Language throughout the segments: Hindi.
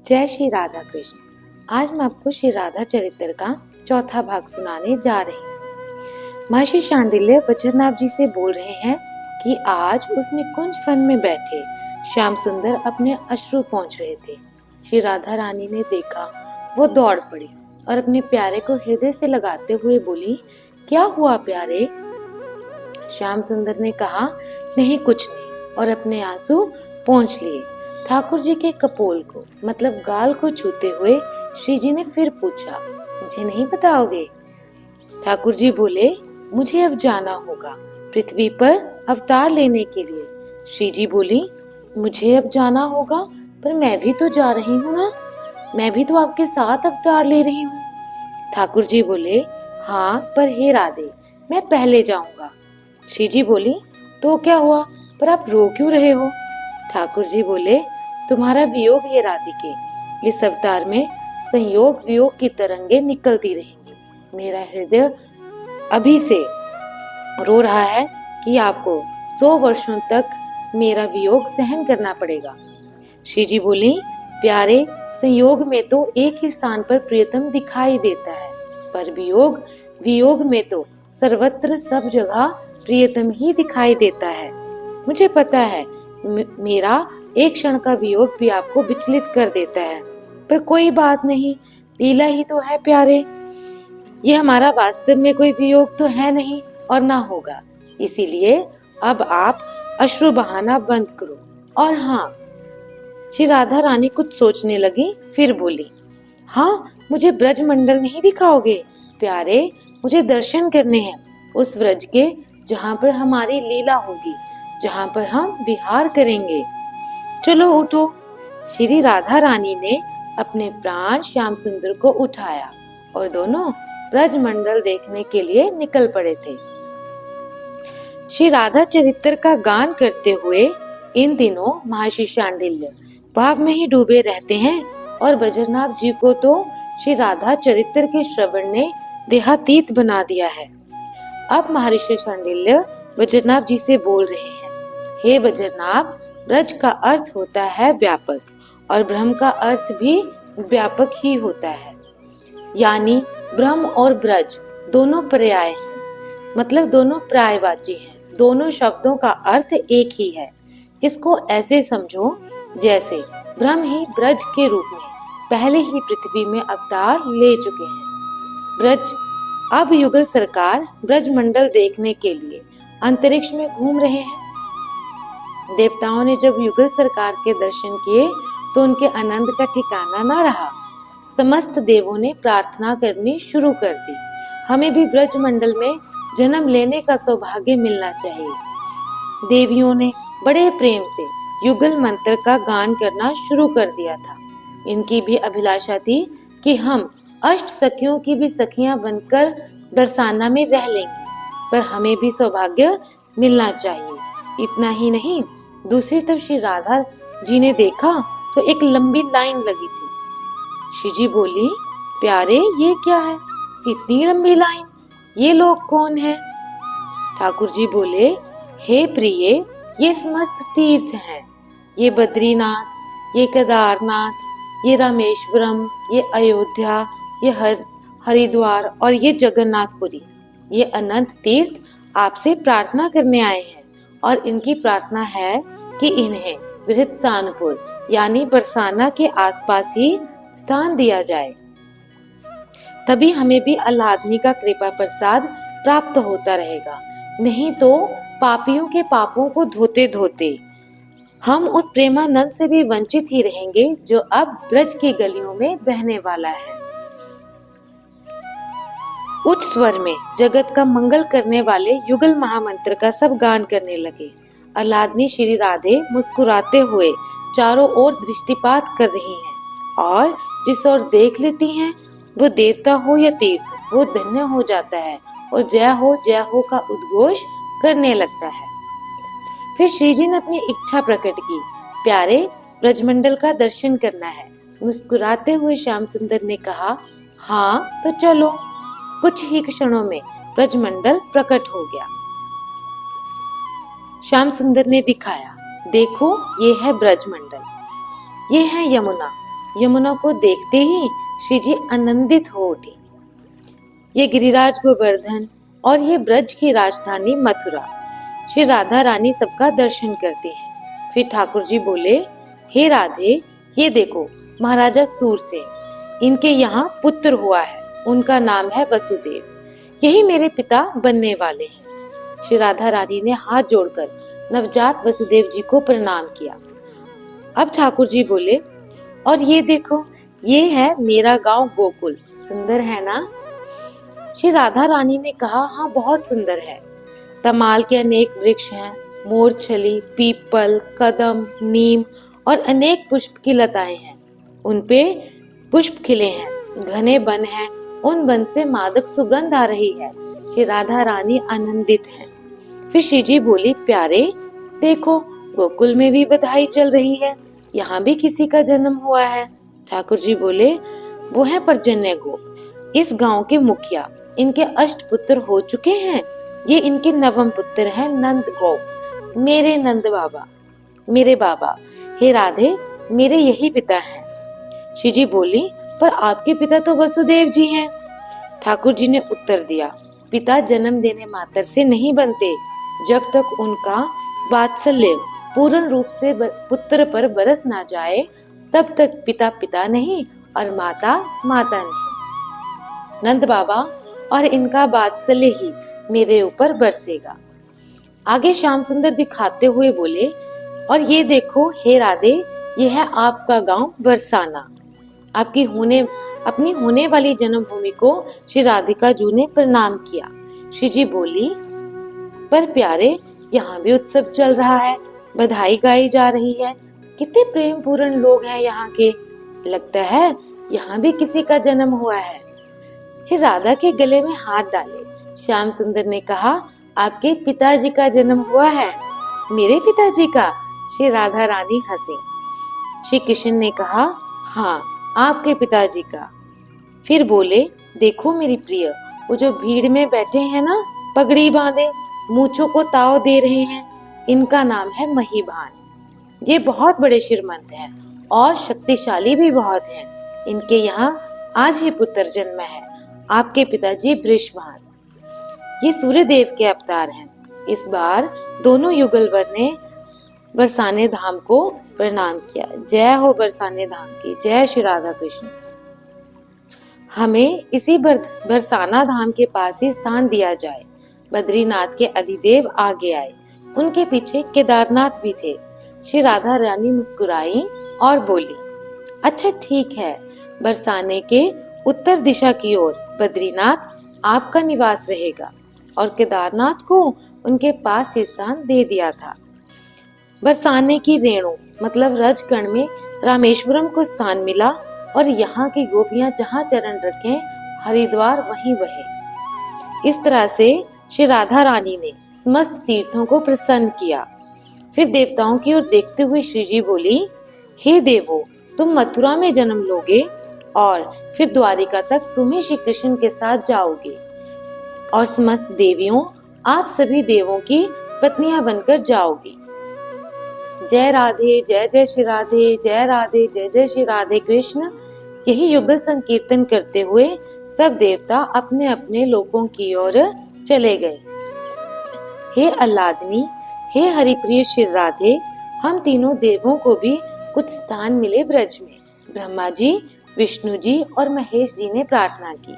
जय श्री राधा कृष्ण। आज मैं आपको श्री राधा चरित्र का चौथा भाग सुनाने जा रही हूँ। महर्षि शांडिल्य बज्रनाभ जी से बोल रहे हैं कि आज उस निकुंज वन में बैठे श्याम सुंदर अपने अश्रु पहुँच रहे थे। श्री राधा रानी ने देखा, वो दौड़ पड़ी और अपने प्यारे को हृदय से लगाते हुए बोली, क्या हुआ प्यारे? श्याम सुंदर ने कहा, नहीं कुछ नहीं, और अपने आंसू पोंछ लिए। ठाकुर जी के कपोल को मतलब गाल को छूते हुए श्री जी ने फिर पूछा, मुझे नहीं बताओगे? ठाकुर जी बोले, मुझे अब जाना होगा पृथ्वी पर अवतार लेने के लिए। श्री जी बोली, मुझे अब जाना होगा, पर मैं भी तो जा रही हूँ ना, मैं भी तो आपके साथ अवतार ले रही हूँ। ठाकुर जी बोले, हाँ पर हे राधे, मैं पहले जाऊंगा। श्री जी बोली, तो क्या हुआ, पर आप रो क्यों रहे हो? ठाकुर जी बोले, तुम्हारा वियोग है राधिके, इस अवतार में संयोग वियोग की तरंगे निकलती रहेंगी। मेरा हृदय अभी से रो रहा है कि आपको 100 वर्षों तक मेरा वियोग सहन करना पड़ेगा। श्री जी बोली, प्यारे, संयोग में तो एक ही स्थान पर प्रियतम दिखाई देता है, पर वियोग में तो सर्वत्र सब जगह प्रियतम ही दिखाई देता है। मुझे पता है मेरा एक क्षण का वियोग भी आपको विचलित कर देता है, पर कोई बात नहीं, लीला ही तो है प्यारे। ये हमारा वास्तव में कोई वियोग तो है नहीं और ना होगा, इसीलिए अब आप अश्रु बहाना बंद करो। और हाँ, श्री राधा रानी कुछ सोचने लगी, फिर बोली, हाँ, मुझे ब्रज मंडल नहीं दिखाओगे प्यारे? मुझे दर्शन करने हैं उस व्रज के जहाँ पर हमारी लीला होगी, जहाँ पर हम विहार करेंगे। चलो उठो। श्री राधा रानी ने अपने प्राण श्याम सुंदर को उठाया और दोनों ब्रज मंडल देखने के लिए निकल पड़े थे। श्री राधा चरित्र का गान करते हुए इन दिनों महर्षि शांडिल्य भाव में ही डूबे रहते हैं और बज्रनाभ जी को तो श्री राधा चरित्र के श्रवण ने देहातीत बना दिया है। अब महर्षि शांडिल्य बज्रनाभ जी से बोल रहे हैं, हे बज्रनाभ, ब्रज का अर्थ होता है व्यापक और ब्रह्म का अर्थ भी व्यापक ही होता है, यानी ब्रह्म और ब्रज दोनों पर्याय हैं, मतलब दोनों पर्यायवाची हैं। दोनों शब्दों का अर्थ एक ही है। इसको ऐसे समझो जैसे ब्रह्म ही ब्रज के रूप में पहले ही पृथ्वी में अवतार ले चुके हैं। ब्रज अब युगल सरकार ब्रज मंडल देखने के लिए अंतरिक्ष में घूम रहे हैं। देवताओं ने जब युगल सरकार के दर्शन किए तो उनके आनंद का ठिकाना ना रहा। समस्त देवों ने प्रार्थना करनी शुरू कर दी, हमें भी ब्रज मंडल में जन्म लेने का सौभाग्य मिलना चाहिए। देवियों ने बड़े प्रेम से युगल मंत्र का गान करना शुरू कर दिया था। इनकी भी अभिलाषा थी कि हम अष्ट सखियों की भी सखियां बनकर बरसाना में रह लेंगे, पर हमें भी सौभाग्य मिलना चाहिए। इतना ही नहीं, दूसरी तरफ श्री राधा जी ने देखा तो एक लंबी लाइन लगी थी। श्री जी बोली, प्यारे, ये क्या है, इतनी लंबी लाइन, ये लोग कौन है? ठाकुर जी बोले, हे प्रिय, ये समस्त तीर्थ हैं, ये बद्रीनाथ, ये केदारनाथ, ये रामेश्वरम, ये अयोध्या, ये हरिद्वार और ये जगन्नाथपुरी, ये अनंत तीर्थ आपसे प्रार्थना करने आए हैं और इनकी प्रार्थना है कि इन्हें बृहत्सानपुर यानी बरसाना के आसपास ही स्थान दिया जाए, तभी हमें भी अल्लाह आदमी का कृपा प्रसाद प्राप्त होता रहेगा। नहीं तो पापियों के पापों को धोते धोते हम उस प्रेमानंद से भी वंचित ही रहेंगे जो अब ब्रज की गलियों में बहने वाला है। उच्च स्वर में जगत का मंगल करने वाले युगल महामंत्र का सब गान करने लगे। आह्लादनी श्री राधे मुस्कुराते हुए चारों ओर दृष्टिपात कर रही हैं और जिस ओर देख लेती हैं वो देवता हो या तीर्थ, वो धन्य हो जाता है और जय हो का उद्घोष करने लगता है। फिर श्री जी ने अपनी इच्छा प्रकट की, प्यारे, ब्रजमंडल का दर्शन करना है। मुस्कुराते हुए श्याम सुंदर ने कहा, हाँ तो चलो। कुछ ही क्षणों में ब्रजमंडल प्रकट हो गया। श्याम सुंदर ने दिखाया, देखो ये है ब्रजमंडल, ये है यमुना, यमुना को देखते ही श्री जी आनंदित हो उठे। ये गिरिराज गोवर्धन और ये ब्रज की राजधानी मथुरा। श्री राधा रानी सबका दर्शन करती हैं। फिर ठाकुर जी बोले, हे राधे, ये देखो महाराजा सूरसेन, इनके यहाँ पुत्र हुआ है, उनका नाम है वसुदेव। यही मेरे पिता बनने वाले हैं। श्री राधा रानी ने हाथ जोड़कर नवजात वसुदेव जी को प्रणाम किया। अब ठाकुर जी बोले, और ये देखो, ये है मेरा गांव गोकुल, सुंदर है ना? श्री राधा रानी ने कहा, हाँ बहुत सुंदर है। तमाल के अनेक वृक्ष हैं, मोरछली, पीपल, कदम, नीम और अनेक पुष्प की लताएं हैं। उन पे पुष्प खिले हैं, घने वन हैं, उन वन से मादक सुगंध आ रही है। श्री राधा रानी आनंदित हैं। फिर श्री जी बोली, प्यारे देखो, गोकुल में भी बधाई चल रही है, यहाँ भी किसी का जन्म हुआ है। ठाकुर जी बोले, वो है पर्जन्य गोप, इस गांव के मुखिया। इनके अष्ट पुत्र हो चुके हैं। ये इनके नवम पुत्र हैं नंद गोप, मेरे नंद बाबा, मेरे बाबा। हे राधे, मेरे यही पिता हैं। श्री जी बोली, पर आपके पिता तो वसुदेव जी हैं। ठाकुर जी ने उत्तर दिया, पिता जन्म देने मात्र से नहीं बनते, जब तक उनका वात्सल्य पूर्ण रूप से पुत्र पर बरस ना जाए, तब तक पिता पिता नहीं और माता माता नहीं। नंद बाबा और इनका वात्सल्य ही मेरे ऊपर बरसेगा। आगे श्याम सुंदर दिखाते हुए बोले, और ये देखो हे राधे, ये है आपका गांव बरसाना। अपनी होने वाली जन्मभूमि को श्री राधिका जी ने प्रणाम किया। श्री जी बोली, पर प्यारे, यहाँ भी उत्सव चल रहा है, बधाई गाई जा रही है, कितने प्रेम पूर्ण लोग हैं यहाँ के, लगता है यहाँ भी किसी का जन्म हुआ है। श्री राधा के गले में हाथ डाले श्याम सुंदर ने कहा, आपके पिताजी का जन्म हुआ है। मेरे पिताजी का? श्री राधा रानी हंसी। श्री कृष्ण ने कहा, हाँ, आपके पिताजी का। फिर बोले, देखो मेरी प्रिय, वो जो भीड़ में बैठे हैं ना, पगड़ी बांधे, मूंछों को ताव दे रहे हैं, इनका नाम है महीभान। ये बहुत बड़े श्रीमंत हैं और शक्तिशाली भी बहुत हैं। इनके यहाँ आज ही पुत्र जन्म है, आपके पिताजी वृषभान। ये सूर्य देव के अवतार हैं। इस बार दोनों युगलवर ने बरसाने धाम को प्रणाम किया। जय हो बरसाने धाम की, जय श्री राधा कृष्ण। हमें इसी बरसाना धाम के पास ही स्थान दिया जाए। बद्रीनाथ के अधिदेव आगे आए, उनके पीछे केदारनाथ भी थे। श्री राधा रानी मुस्कुराई और बोली, अच्छा ठीक है, बरसाने के उत्तर दिशा की ओर बद्रीनाथ आपका निवास रहेगा। और केदारनाथ को उनके पास ही स्थान दे दिया था। बरसाने की रेणु मतलब रजकण में रामेश्वरम को स्थान मिला और यहाँ की गोपियां जहाँ चरण रखें, हरिद्वार वहीं बहे। इस तरह से श्री राधा रानी ने समस्त तीर्थों को प्रसन्न किया। फिर देवताओं की ओर देखते हुए श्री जी बोली, हे देवो, तुम मथुरा में जन्म लोगे और फिर द्वारिका तक तुम ही श्री कृष्ण के साथ जाओगे। और समस्त देवियों, आप सभी देवों की पत्नियां बनकर जाओगी। जय राधे, जय जय श्री राधे, जय राधे, जय जय श्री राधे कृष्ण। यही युगल संकीर्तन करते हुए सब देवता अपने अपने लोकों की ओर चले गए। हे अल्लादनी, हे हरिप्रिय श्री राधे, हम तीनों देवों को भी कुछ स्थान मिले ब्रज में। ब्रह्मा जी, विष्णु जी और महेश जी ने प्रार्थना की।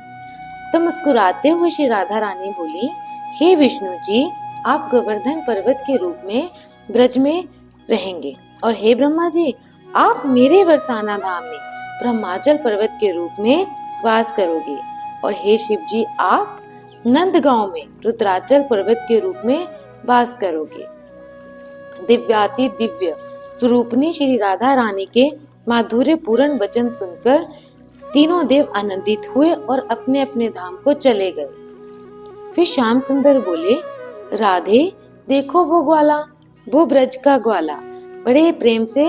तो मुस्कुराते हुए श्री राधा रानी बोली, हे विष्णु जी, आप गोवर्धन पर्वत के रूप में ब्रज में रहेंगे और हे ब्रह्मा जी, आप मेरे बरसाना धाम में ब्रह्माचल पर्वत के रूप में वास करोगे। और हे शिव जी, आप नंदगांव में रुद्राचल पर्वत के रूप में वास करोगे। दिव्याति दिव्य स्वरूपनी श्री राधा रानी के माधुर्य पूर्ण वचन सुनकर तीनों देव आनंदित हुए और अपने अपने धाम को चले गए। फिर श्याम सुंदर बोले, राधे देखो वो ग्वाला, वो ब्रज का ग्वाला बड़े प्रेम से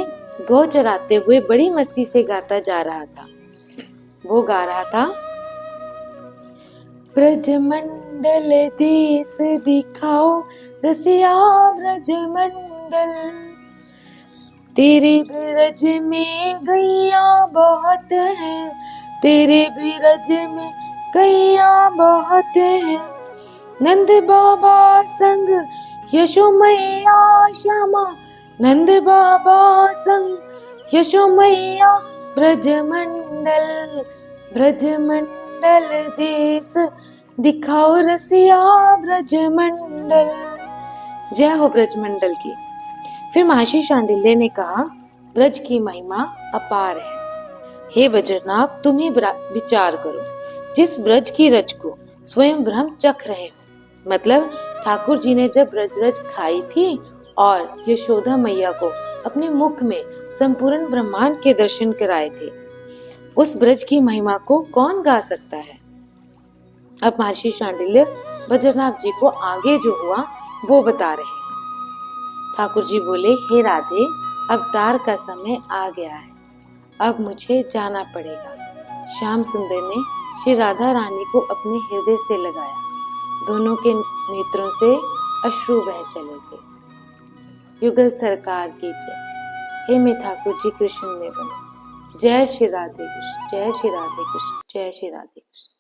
गौ चराते हुए बड़ी मस्ती से गाता जा रहा था। वो गा रहा था, ब्रज मंडल देश दिखाओ रसिया ब्रज मंडल, तेरे ब्रज में गैया बहुत है, तेरे ब्रज में गैया बहुत है। नंद बाबा संग यशो मैया श्यामा, नंद बाबा संग यशो मैया। ब्रजमंडल ब्रजमंडल देश दिखाओ रसिया ब्रजमंडल। जय हो ब्रजमंडल की। फिर महर्षि शांडिल्य ने कहा, ब्रज की महिमा अपार है। हे बज्रनाभ, तुम ही विचार करो, जिस ब्रज की रज को स्वयं ब्रह्म चख रहे हो। मतलब ठाकुर जी ने जब ब्रजरज खाई थी और यशोदा मैया को अपने मुख में संपूर्ण ब्रह्मांड के दर्शन कराए थे, उस ब्रज की महिमा को कौन गा सकता है। अब महर्षि शांडिल्य बज्रनाथ जी को आगे जो हुआ वो बता रहे हैं। ठाकुर जी बोले, हे राधे, अवतार का समय आ गया है, अब मुझे जाना पड़ेगा। श्याम सुंदर ने श्री राधा रानी को अपने हृदय से लगाया, दोनों के नेत्रों से अश्रु बह चले थे। युगल सरकार की जय। हे मैं ठाकुर जी कृष्ण में बनो। जय श्री राधे कृष्ण, जय श्री राधे कृष्ण, जय श्री राधे कृष्ण।